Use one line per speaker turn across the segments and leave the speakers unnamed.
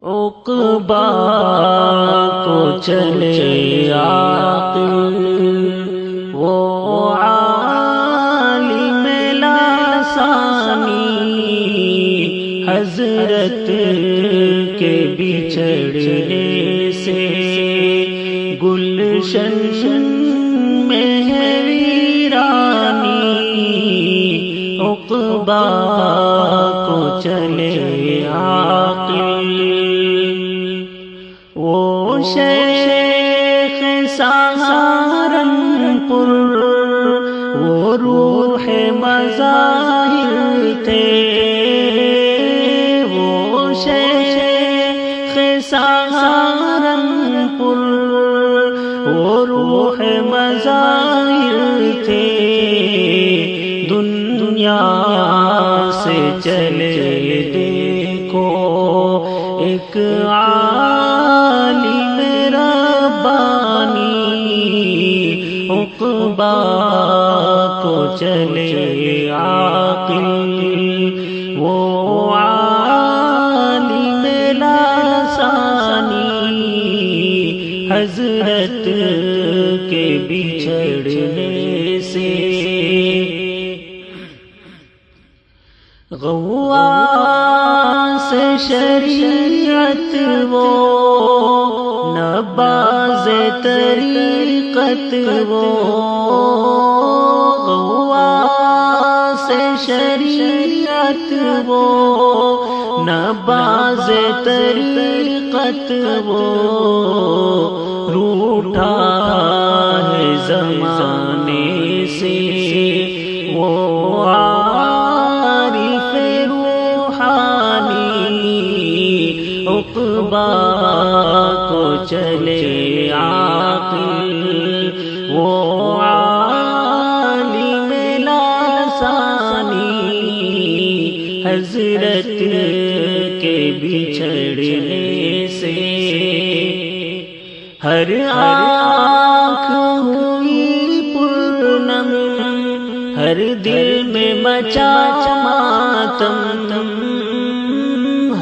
عقبہ کو چلے عاقل وہ عالم لاسانی، حضرت کے بچھڑنے سے گلشن میں ہے ویرانی، عقبہ کو چلے عاقل وہ شیخ سہارنپور، وہ روح مظاہر تھے، وہ شیخ سہارنپور، وہ روح مظاہر تھے، دنیا سے چلے دیکھو ایک عالم ربانی، عقبہ کو چلے عاقل وہ عالم لاسانی، حضرت کے بچھڑنے سے غواص شریعت وہ نباز طریقت وہ، غواص شریعت وہ نباز طریقت وہ، روٹھا ہے زمانے سے وہ عارف روحانی، عقبہ کو چلے عاقل وہ عالم لاسانی، حضرت کے بچھڑنے سے ہر آنکھ ہوئی پرنم، ہر دل میں مچا ماتم،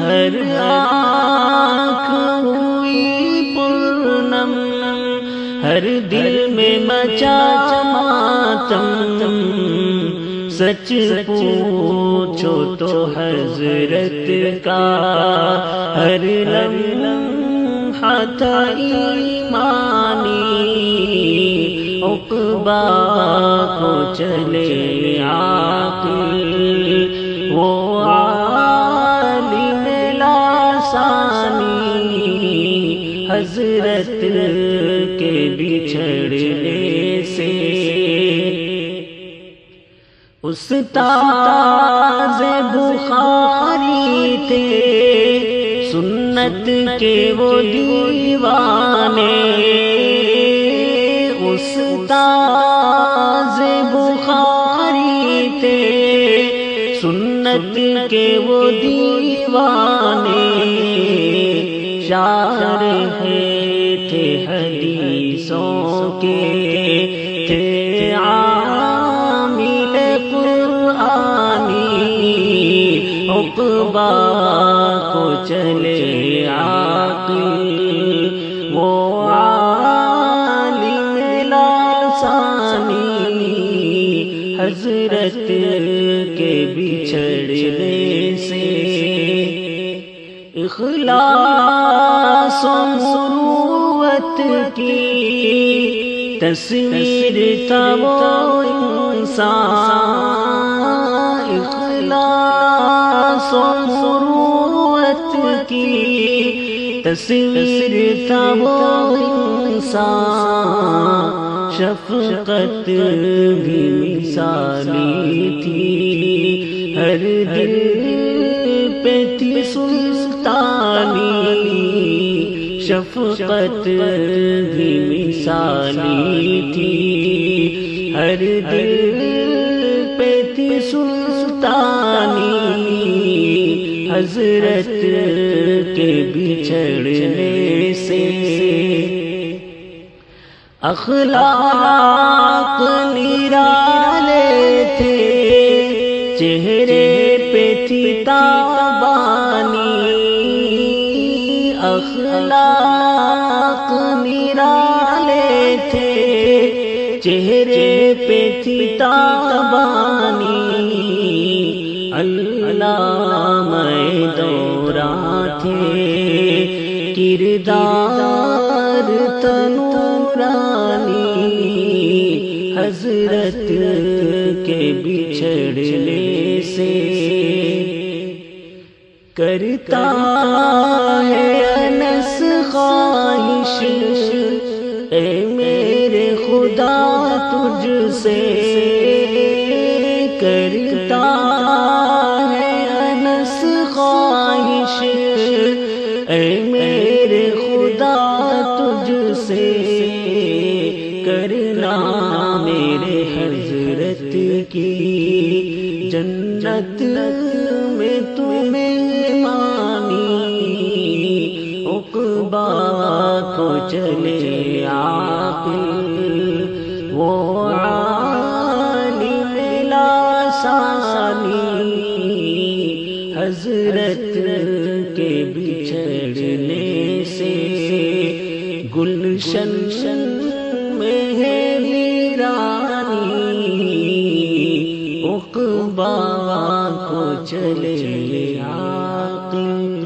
ہر آنکھ ہوئی پرنم، ہر دل میں مچا ماتم، سچ پوچھو تو حضرت کا ہر لمحہ تھا ایمانی، عقبہ کو چلے عاقل وہ عالم لاسانی، حضرت کے بچھڑنے سے استاذ بخاری تھے سنت کے وہ دیوانے، استاذ بخاری تھے سنت کے وہ دیوانے، شارح تھے حدیثوں کے، تھے عامل قرآنی، عقبہ کو چلے عاقل وہ عالم لاسانی، حضرت کے بچھڑنے سے اخلاص و مروت کی تصویر تھا وہ انسان، اخلاص و مروت کی تصویر تھا وہ انسان، شفقت بھی مثالی تھی، ہر دل پہ تھی سلطانی، شفقت بھی مثالی تھی، ہر دل پہ تھی سلطانی، حضرت کے بچھڑنے سے اخلاق نرالے تھے، چہرے پہ تھی تابانی، اخلاق نرالے تھے، چہرے پہ تھی تابانی، علامہ دوران تھے، کردار تنورانی، حضرت کے بچھڑنے سے کرتا ہے انس خواہش، اے میرے خدا تجھ سے، کرتا ہے انس خواہش، اے میرے خدا تجھ سے، کرنا میرے حضرت کی جنت میں تمہیں عقبا کو چلے عاقل، وہ عالم لاسانی، حضرت کے بچھڑنے سے گلشن میں ہے ویرانی، عقبا کو چلے عاقل۔